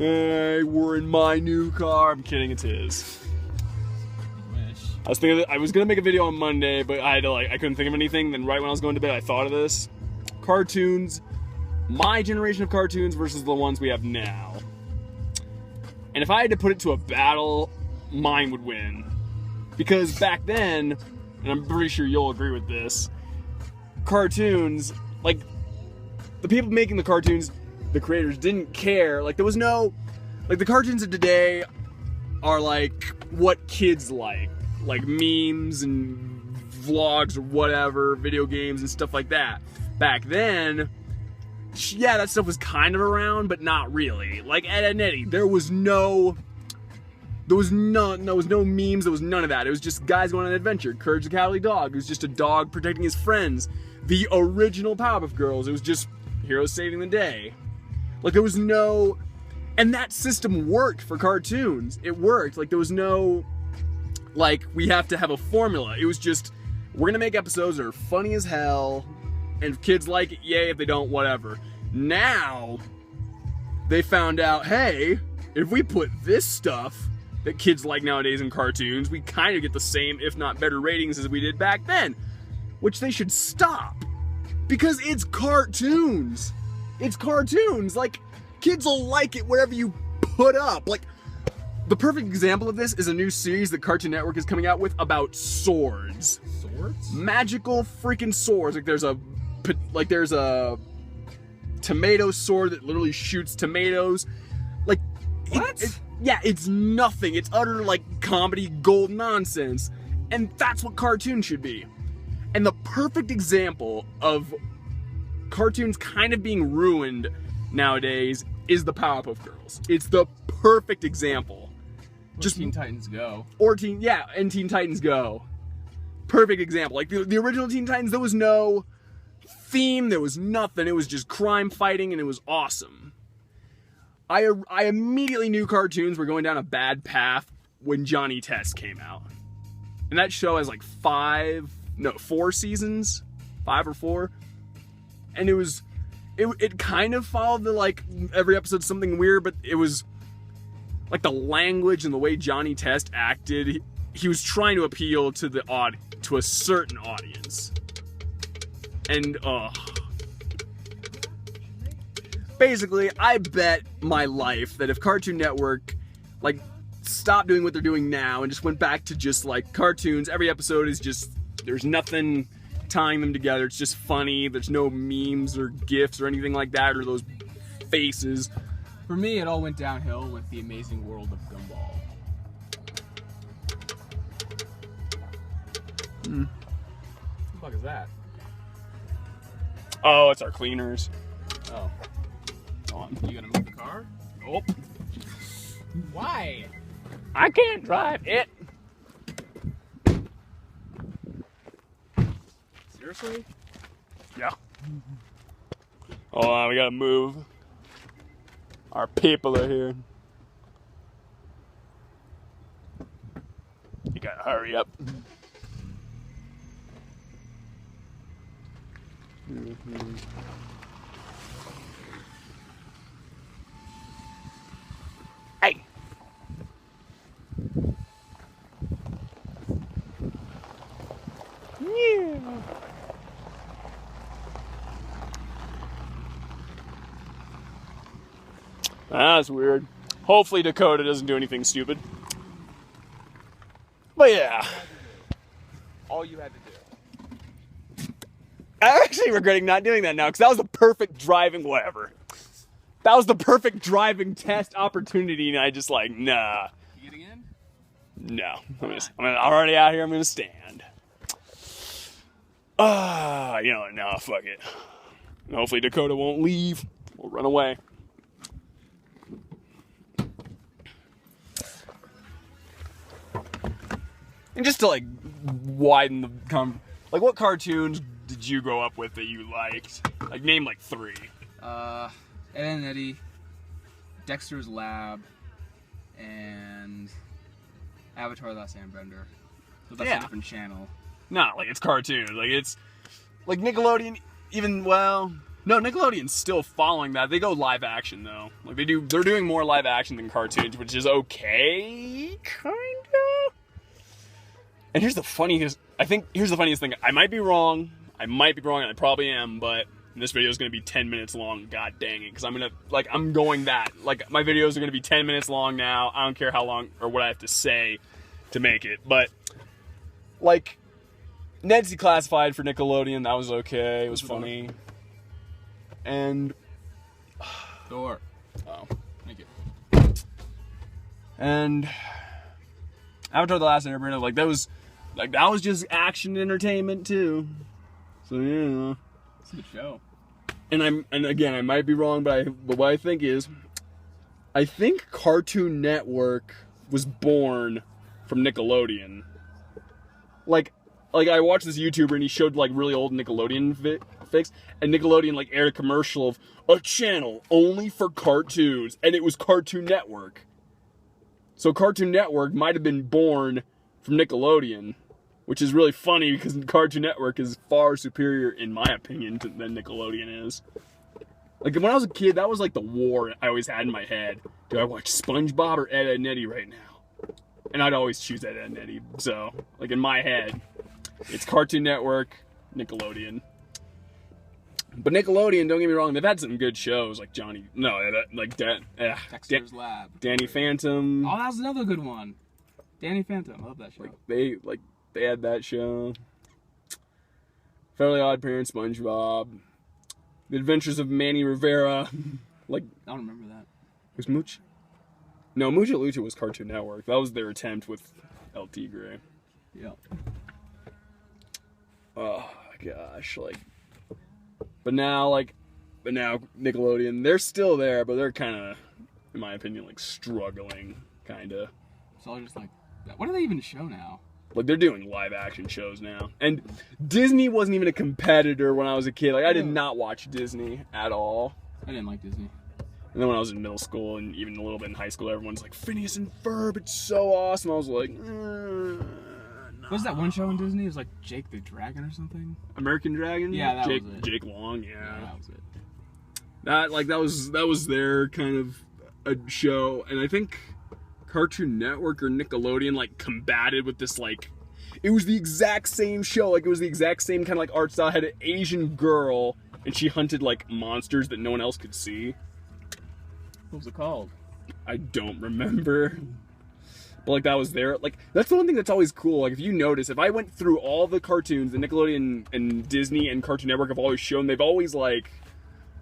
Hey, we're in my new car. I'm kidding, it's his. I was thinking I was gonna make a video on Monday, but I couldn't think of anything. Then right when I was going to bed, I thought of this. Cartoons, my generation of cartoons versus the ones we have now. And if I had to put it to a battle, mine would win. Because back then, and I'm pretty sure you'll agree with this, cartoons, like, the people making the cartoons, the creators didn't care. Like, there was no, like, the cartoons of today are like what kids like memes and vlogs or whatever, video games and stuff like that. Back then, yeah, that stuff was kind of around, but not really. Like Ed, Edd n Eddy, there was no memes, there was none of that. It was just guys going on an adventure. Courage the Cowardly Dog, it was just a dog protecting his friends. The original Powerpuff Girls, it was just heroes saving the day. Like, there was no, and that system worked for cartoons. It worked. Like, there was no, like, we have to have a formula. It was just, we're gonna make episodes that are funny as hell, and if kids like it, yay. If they don't, whatever. Now, they found out, hey, if we put this stuff that kids like nowadays in cartoons, we kind of get the same, if not better ratings as we did back then. Which they should stop. Because it's cartoons. It's cartoons. Like, kids will like it whatever you put up. Like, the perfect example of this is a new series that Cartoon Network is coming out with about swords. Swords? Magical freaking swords. Like, there's a tomato sword that literally shoots tomatoes. Like, what? Yeah, it's nothing. It's utter, like, comedy gold nonsense. And that's what cartoons should be. And the perfect example of cartoons kind of being ruined nowadays is the Powerpuff Girls. It's the perfect example. Just Teen Titans Go. And Teen Titans Go. Perfect example. Like, the original Teen Titans, there was no theme, there was nothing. It was just crime fighting, and it was awesome. I immediately knew cartoons were going down a bad path when Johnny Test came out. And that show has like 4 seasons, 5 or 4. And it kind of followed the, like, every episode something weird, but it was like the language and the way Johnny Test acted. He was trying to appeal to to a certain audience. And basically, I bet my life that if Cartoon Network, like, stopped doing what they're doing now and just went back to just, like, cartoons, every episode is just, there's nothing tying them together, it's just funny, there's no memes or gifs or anything like that, or those faces. For me, it all went downhill with The Amazing World of Gumball. Hmm. What the fuck is that? Oh, it's our cleaners. Oh. You gonna move the car? Nope. Why? I can't drive it. Seriously? Yeah. Hold on, we gotta move. Our people are here. You gotta hurry up. Mm-hmm. Hey! Yeah. That's weird. Hopefully Dakota doesn't do anything stupid. But yeah. All you had to do. I'm actually regretting not doing that now, because that was the perfect driving, whatever. That was the perfect driving test opportunity, and I just like, nah. You getting in? No. I'm already out here, I'm gonna stand. You know what, no, fuck it. Hopefully Dakota won't leave. We'll run away. And just to, like, widen the like, what cartoons did you grow up with that you liked? Like, name like 3. Ed, Edd n Eddy, Dexter's Lab, and Avatar: The Last Airbender. So that's a different channel. No, like, it's cartoon. Like, it's like Nickelodeon, even, well, No, Nickelodeon's still following that. They go live action though. Like they're doing more live action than cartoons, which is okay, kinda. And here's the funniest thing. I might be wrong, and I probably am, but this video is gonna be 10 minutes long. God dang it, because I'm going that. Like my videos are gonna be 10 minutes long now. I don't care how long or what I have to say to make it, but like Ned's Declassified for Nickelodeon, that was okay. It was funny. And Door. Oh, Thank you. and Avatar: The Last Airbender, that was just action entertainment too. So yeah, It's a good show. and again I might be wrong, but what I think is, I think Cartoon Network was born from Nickelodeon. Like I watched this YouTuber and he showed like really old Nickelodeon fix, and Nickelodeon like aired a commercial of a channel only for cartoons, and it was Cartoon Network. So Cartoon Network might have been born from Nickelodeon, which is really funny because Cartoon Network is far superior, in my opinion, than Nickelodeon is. Like when I was a kid, that was like the war I always had in my head. Do I watch SpongeBob or Ed, Edd n Eddy right now? And I'd always choose Ed, Edd n Eddy. So like in my head, it's Cartoon Network, Nickelodeon. But Nickelodeon, don't get me wrong, they've had some good shows like Dexter's Lab. Danny Phantom. Oh, that was another good one. Danny Phantom. I love that show. They had that show. Fairly Odd Parents, SpongeBob. The Adventures of Manny Rivera. I don't remember that. Was Mooch? No, Mucha Lucha was Cartoon Network. That was their attempt with El Tigre. Yeah. Oh gosh, but now Nickelodeon, they're still there, but they're kind of, in my opinion, like struggling, kind of. So just like, what do they even show now? Like they're doing live action shows now, and Disney wasn't even a competitor when I was a kid. Like I did not watch Disney at all. I didn't like Disney. And then when I was in middle school and even a little bit in high school, everyone's like, Phineas and Ferb, it's so awesome. I was like, no. What was that one show in Disney? It was like Jake the Dragon or something? American Dragon? Yeah, that Jake, was it. Jake Long, yeah. That was it. That was their kind of a show, and I think Cartoon Network or Nickelodeon like combated with this it was the exact same show, it was the exact same kind of like art style. It had an Asian girl and she hunted like monsters that no one else could see. What was it called? I don't remember. But like that was there. Like that's the one thing that's always cool. Like if you notice, if I went through all the cartoons, the Nickelodeon and Disney and Cartoon Network have always shown, they've always like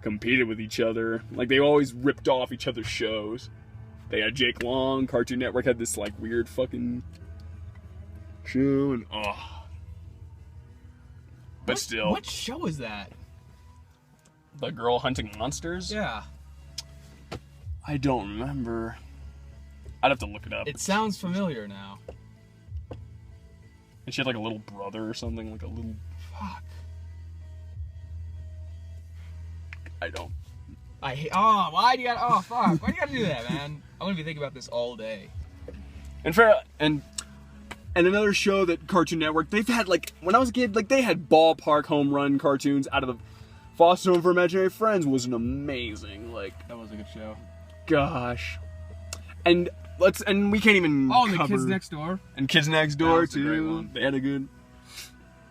competed with each other. Like they always ripped off each other's shows. They had Jake Long, Cartoon Network had this like weird fucking show, and but still. What show is that? The girl hunting monsters? Yeah. I don't remember. I'd have to look it up. It sounds familiar now. And she had like a little brother or something, like a little. Fuck. I don't. I hate. Oh, why do you gotta? Oh, fuck. Why do you gotta do that, man? I'm gonna be thinking about this all day. And another show that Cartoon Network, they've had like, when I was a kid, like they had ballpark home run cartoons out of the Foster Home for Imaginary Friends was an amazing, like. That was a good show. Gosh. And we can't even Oh, and cover. the Kids Next Door. And Kids Next Door was a great too. one. They had a good.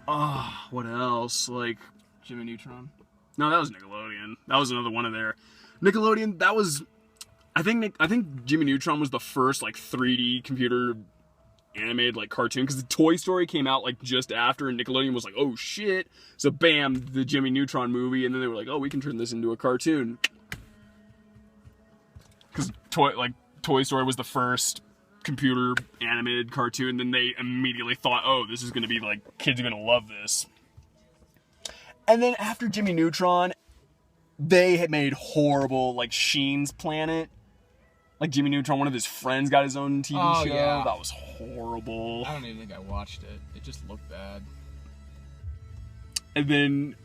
What else? Like. Jimmy Neutron. No, that was Nickelodeon. That was another one of their. Nickelodeon, that was. I think Jimmy Neutron was the first like 3D computer animated like cartoon, because the Toy Story came out like just after, and Nickelodeon was like, oh shit. So bam, the Jimmy Neutron movie, and then they were like, oh, we can turn this into a cartoon. Because Toy Story was the first computer animated cartoon, then they immediately thought, oh, this is gonna be like, kids are gonna love this. And then after Jimmy Neutron, they had made horrible, like Sheen's Planet. Like Jimmy Neutron, one of his friends got his own TV show. Yeah. That was horrible. I don't even think I watched it. It just looked bad. And then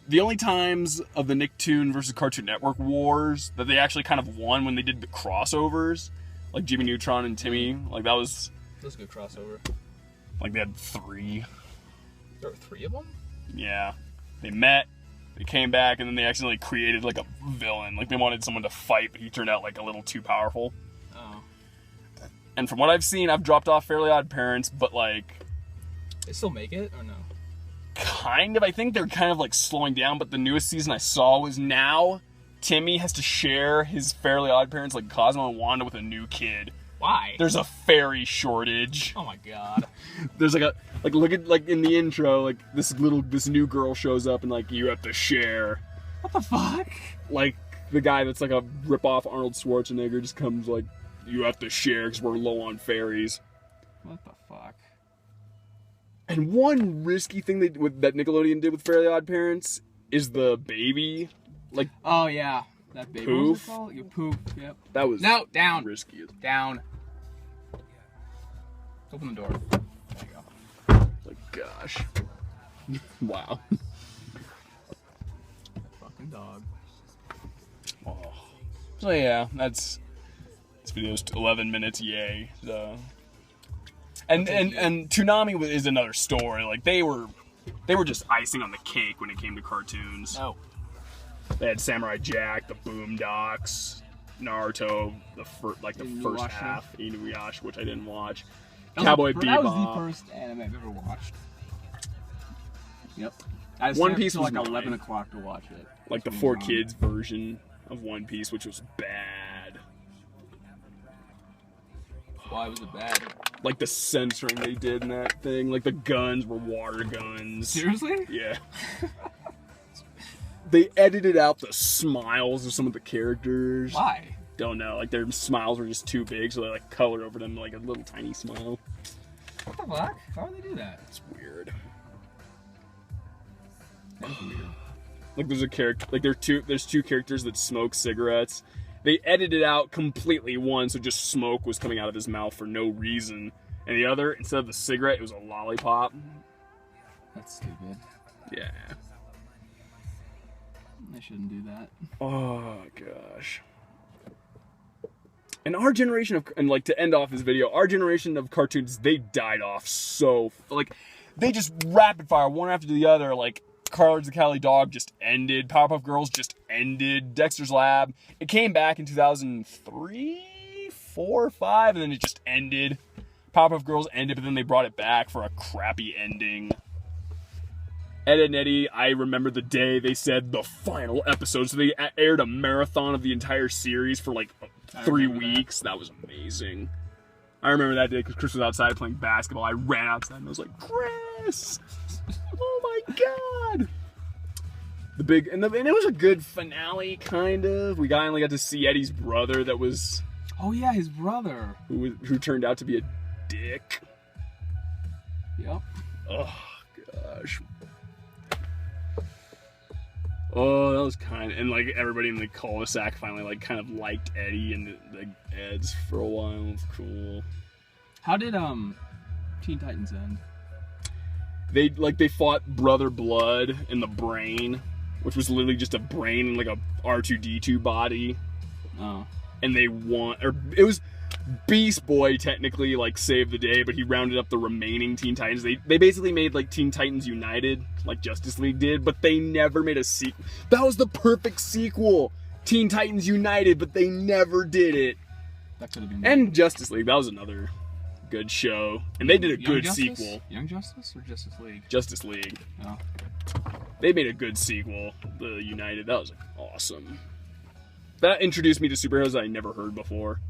the only times of the Nicktoon versus Cartoon Network wars that they actually kind of won when they did the crossovers, like Jimmy Neutron and Timmy, like that was a good crossover. Like they had 3. There were 3 of them? Yeah. They met, They came back and then they accidentally created like a villain. Like they wanted someone to fight, but he turned out like a little too powerful. Oh. And from what I've seen, I've dropped off Fairly Odd Parents, but like... They still make it, or no? Kind of. I think they're kind of like slowing down, but the newest season I saw was now Timmy has to share his Fairly Odd Parents, like Cosmo and Wanda, with a new kid. Why? There's a fairy shortage. Oh my god. There's like look at like in the intro, like this new girl shows up and like you have to share. What the fuck? Like the guy that's like a rip-off Arnold Schwarzenegger just comes like, you have to share because we're low on fairies. What the fuck? And one risky thing that Nickelodeon did with Fairly Odd Parents is the baby, like, oh yeah, that baby. Poof. What was it called? Your poof. Yep. that was No, down. risky. Down. Open the door. There you go. Like, gosh. Wow. That fucking dog. Oh. So yeah, this video's 11 minutes. Yay. So. And Toonami is another story. Like they were just icing on the cake when it came to cartoons. No. They had Samurai Jack, the Boondocks, Naruto, the first half, Inuyasha, which I didn't watch. Cowboy Bebop. That was the first anime I've ever watched. Yep. I One Piece was was like mine. 11 o'clock to watch it. Like the 4Kids version of One Piece, which was bad. Why was it bad? Like the censoring they did in that thing. Like the guns were water guns. Seriously? Yeah. They edited out the smiles of some of the characters. Why? Don't know. Like their smiles were just too big, so they like colored over them like a little tiny smile. What the fuck? Why would they do that? It's weird. That's weird. Like there's a character, like there's two characters that smoke cigarettes. They edited out completely one, so just smoke was coming out of his mouth for no reason. And the other, instead of the cigarette, it was a lollipop. That's stupid. Yeah. They shouldn't do that. Oh gosh. And our generation and like to end off this video, our generation of cartoons, they died off so, like, they just rapid fire, one after the other, like, Courage the Cowardly Dog just ended, Powerpuff Girls just ended, Dexter's Lab, it came back in 2003, 4, 5, and then it just ended. Powerpuff Girls ended, but then they brought it back for a crappy ending. Ed, Edd n Eddy, I remember the day they said the final episode, so they aired a marathon of the entire series for like 3 weeks. That was amazing. I remember that day because Chris was outside playing basketball. I ran outside and I was like, Chris! Oh my god! And it was a good finale, kind of. We finally got to see Eddie's brother that was... Oh yeah, his brother. Who turned out to be a dick. Yep. Oh, gosh. Oh, that was kind of... And, like, everybody in the cul-de-sac finally, like, kind of liked Eddie and the Eds for a while. It was cool. How did, Teen Titans end? They fought Brother Blood in the brain, which was literally just a brain and, like, a R2-D2 body. Oh. And they won... Or, it was... Beast Boy technically like saved the day, but he rounded up the remaining Teen Titans. They basically made like Teen Titans United, like Justice League did, but they never made a sequel. That was the perfect sequel, Teen Titans United, but they never did it. That could have been. And Justice League, that was another good show, and they did a good Justice? sequel. Young Justice or Justice League? Justice League. Oh. They made a good sequel, the United. That was awesome. That introduced me to superheroes I never heard before.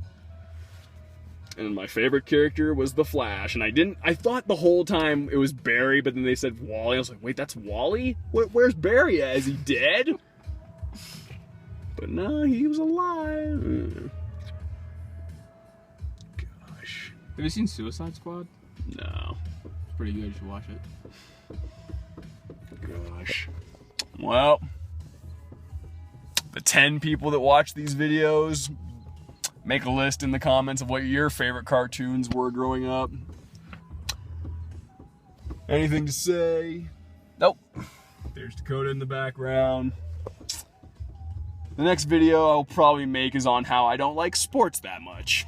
And my favorite character was the Flash, and I thought the whole time it was Barry, but then they said Wally. I was like, wait, that's Wally? Where's Barry at? Is he dead? But no, he was alive. Gosh. Have you seen Suicide Squad? No. It's pretty good. You should watch it. Gosh. Well, the 10 people that watch these videos, make a list in the comments of what your favorite cartoons were growing up. Anything to say? Nope. There's Dakota in the background. The next video I'll probably make is on how I don't like sports that much.